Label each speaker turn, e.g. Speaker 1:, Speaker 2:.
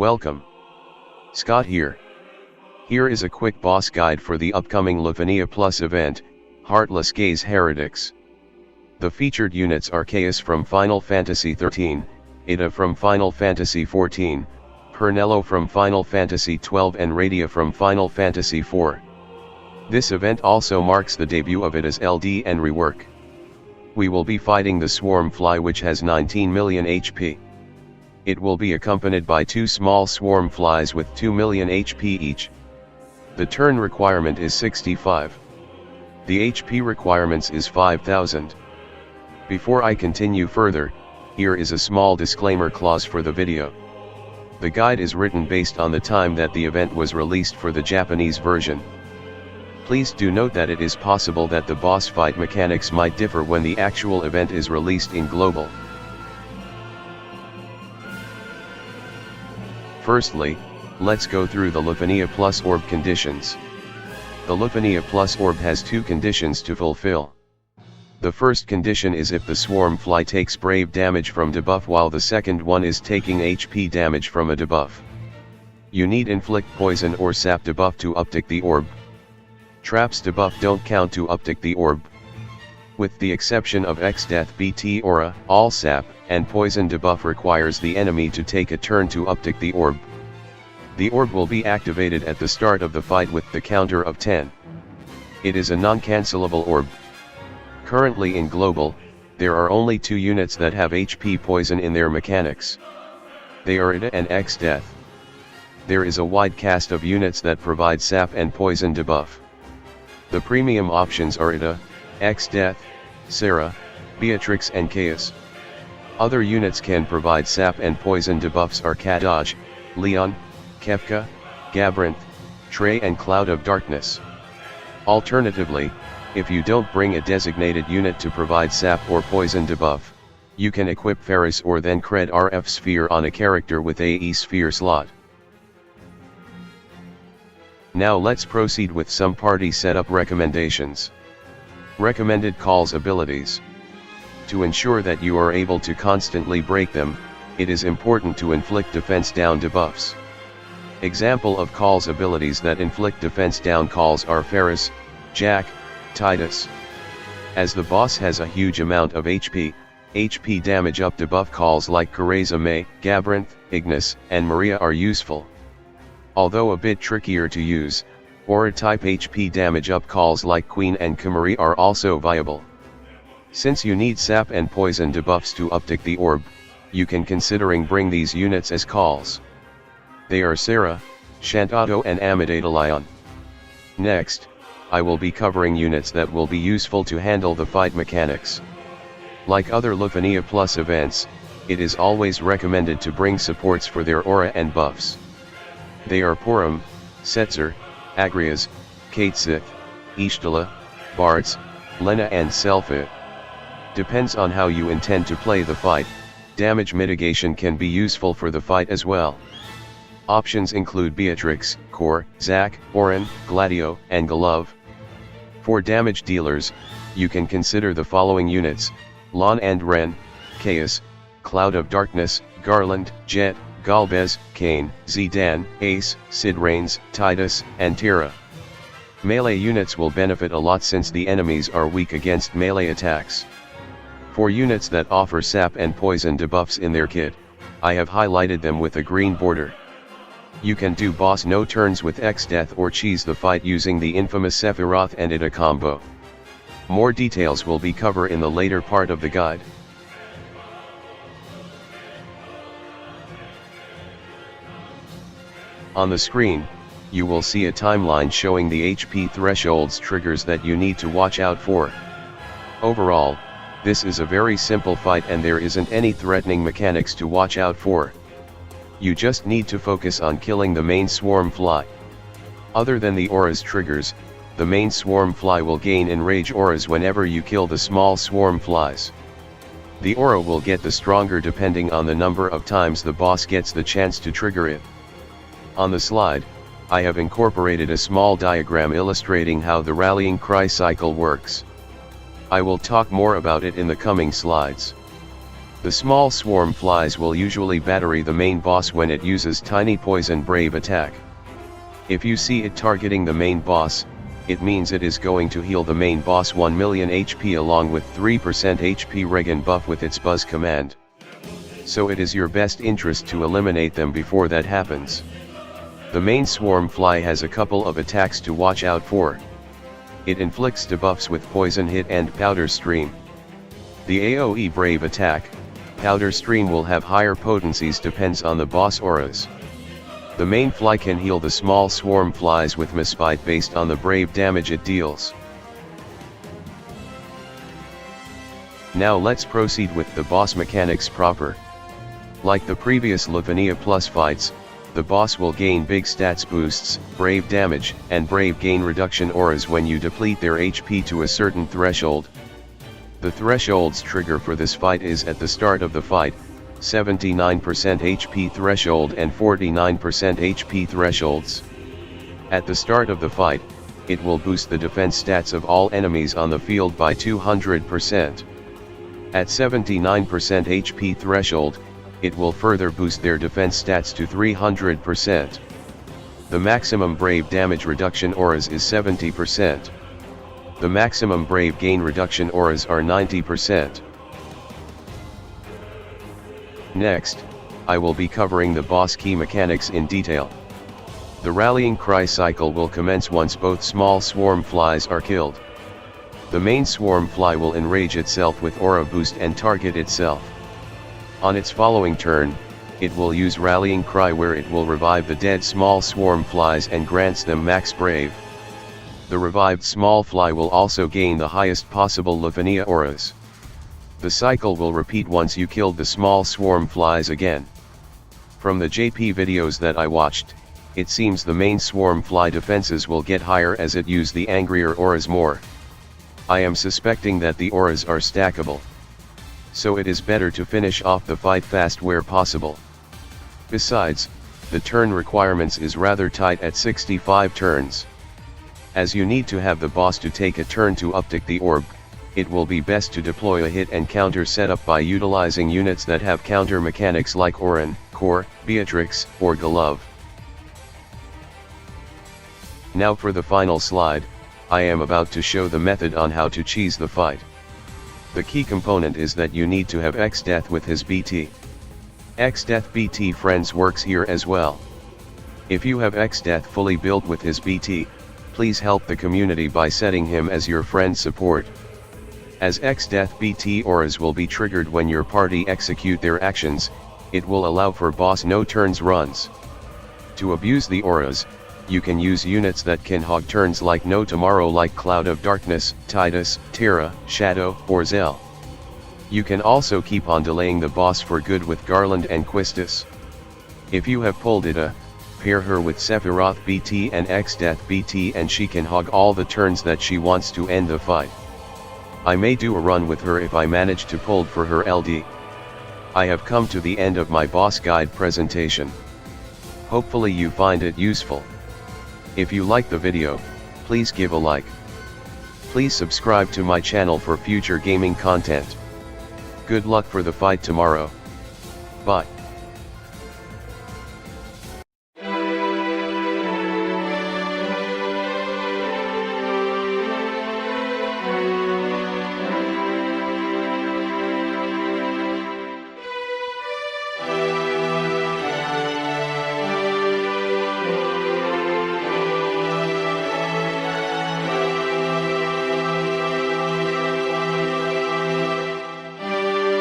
Speaker 1: Welcome. Scott here. Here is a quick boss guide for the upcoming LUFENIA Plus event, Heartless Gaze Heretics. The featured units are Caius from Final Fantasy XIII, Yda from Final Fantasy XIV, Penelo from Final Fantasy XII and Rydia from Final Fantasy IV. This event also marks the debut of Yda's LD and rework. We will be fighting the Swarm Fly, which has 19 million HP. It will be accompanied by 2 small Swarm Flies with 2 million HP each. The turn requirement is 65. The HP requirements is 5000. Before I continue further, here is a small disclaimer clause for the video. The guide is written based on the time that the event was released for the Japanese version. Please do note that it is possible that the boss fight mechanics might differ when the actual event is released in global. Firstly, let's go through the LUFENIA Plus Orb conditions. The LUFENIA Plus Orb has 2 conditions to fulfill. The first condition is if the Swarm Fly takes brave damage from debuff, while the second one is taking HP damage from a debuff. You need inflict poison or sap debuff to uptick the orb. Traps debuff don't count to uptick the orb. With the exception of Exdeath BT aura, all sap and poison debuff requires the enemy to take a turn to uptick the orb. The orb will be activated at the start of the fight with the counter of 10. It is a non-cancelable orb. Currently in global, there are only 2 units that have HP poison in their mechanics. They are Yda and Exdeath. There is a wide cast of units that provide sap and poison debuff. The premium options are Yda, Exdeath, Sarah, Beatrix and Caius. Other units can provide sap and poison debuffs are Kadaj, Leon, Kefka, Gabrinth, Trey and Cloud of Darkness. Alternatively, if you don't bring a designated unit to provide sap or poison debuff, you can equip Ferris or then Cred RF Sphere on a character with AE Sphere slot. Now let's proceed with some party setup recommendations. Recommended calls abilities. To ensure that you are able to constantly break them, it is important to inflict defense down debuffs. Example of calls abilities that inflict defense down calls are Ferris, Jack, Titus. As the boss has a huge amount of HP damage up debuff calls like Kareza May, Gabrinth, Ignis, and Maria are useful. Although a bit trickier to use, aura type HP damage up calls like Queen and Kamari are also viable. Since you need sap and poison debuffs to uptick the orb, you can considering bring these units as calls. They are Sarah, Shantato and Amidadalion. Next, I will be covering units that will be useful to handle the fight mechanics. Like other LUFENIA Plus events, it is always recommended to bring supports for their aura and buffs. They are Porum, Setzer, Agrias, Katesith, Ishtala, Bartz, Lena and Selphit. Depends on how you intend to play the fight, damage mitigation can be useful for the fight as well. Options include Beatrix, Kor, Zack, Orin, Gladio, and Galov. For damage dealers, you can consider the following units: Lon and Ren, Caius, Cloud of Darkness, Garland, Jet, Galbez, Kane, Zidane, Ace, Sid Reigns, Titus, and Tira. Melee units will benefit a lot since the enemies are weak against melee attacks. For units that offer sap and poison debuffs in their kit, I have highlighted them with a green border. You can do boss no turns with Exdeath or cheese the fight using the infamous Sephiroth and Yda combo. More details will be covered in the later part of the guide. On the screen, you will see a timeline showing the HP thresholds triggers that you need to watch out for. Overall, this is a very simple fight and there isn't any threatening mechanics to watch out for. You just need to focus on killing the main Swarm Fly. Other than the aura's triggers, the main Swarm Fly will gain enrage auras whenever you kill the small Swarm Flies. The aura will get the stronger depending on the number of times the boss gets the chance to trigger it. On the slide, I have incorporated a small diagram illustrating how the rallying cry cycle works. I will talk more about it in the coming slides. The small swarm flies will usually battery the main boss when it uses tiny poison brave attack. If you see it targeting the main boss, it means it is going to heal the main boss 1 million HP along with 3% HP regen buff with its buzz command. So it is your best interest to eliminate them before that happens. The main swarm fly has a couple of attacks to watch out for. It inflicts debuffs with poison hit and powder stream. The AoE brave attack, powder stream will have higher potencies depends on the boss auras. The main fly can heal the small swarm flies with misbite based on the brave damage it deals. Now let's proceed with the boss mechanics proper. Like the previous LUFENIA Plus fights, the boss will gain big stats boosts, brave damage, and brave gain reduction auras when you deplete their HP to a certain threshold. The threshold's trigger for this fight is at the start of the fight, 79% HP threshold and 49% HP thresholds. At the start of the fight, it will boost the defense stats of all enemies on the field by 200%. At 79% HP threshold, it will further boost their defense stats to 300%. The maximum brave damage reduction auras is 70%. The maximum brave gain reduction auras are 90%. Next, I will be covering the boss key mechanics in detail. The rallying cry cycle will commence once both small swarm flies are killed. The main swarm fly will enrage itself with aura boost and target itself. On its following turn, it will use rallying cry where it will revive the dead small swarm flies and grants them max brave. The revived small fly will also gain the highest possible LUFENIA auras. The cycle will repeat once you killed the small swarm flies again. From the JP videos that I watched, it seems the main swarm fly defenses will get higher as it use the angrier auras more. I am suspecting that the auras are stackable. So it is better to finish off the fight fast where possible. Besides, the turn requirements is rather tight at 65 turns. As you need to have the boss to take a turn to uptick the orb, it will be best to deploy a hit and counter setup by utilizing units that have counter mechanics like Orin, Core, Beatrix, or Glove. Now for the final slide, I am about to show the method on how to cheese the fight. The key component is that you need to have Exdeath with his BT. Exdeath BT friends works here as well. If you have Exdeath fully built with his BT, please help the community by setting him as your friend support. As Exdeath BT auras will be triggered when your party execute their actions, it will allow for boss no turns runs. To abuse the auras, you can use units that can hog turns like no tomorrow like Cloud of Darkness, Tidus, Terra, Shadow, or Zell. You can also keep on delaying the boss for good with Garland and Quistis. If you have pulled Yda, pair her with Sephiroth BT and Exdeath BT and she can hog all the turns that she wants to end the fight. I may do a run with her if I manage to pull for her LD. I have come to the end of my boss guide presentation. Hopefully you find it useful. If you like the video, please give a like. Please subscribe to my channel for future gaming content. Good luck for the fight tomorrow. Bye.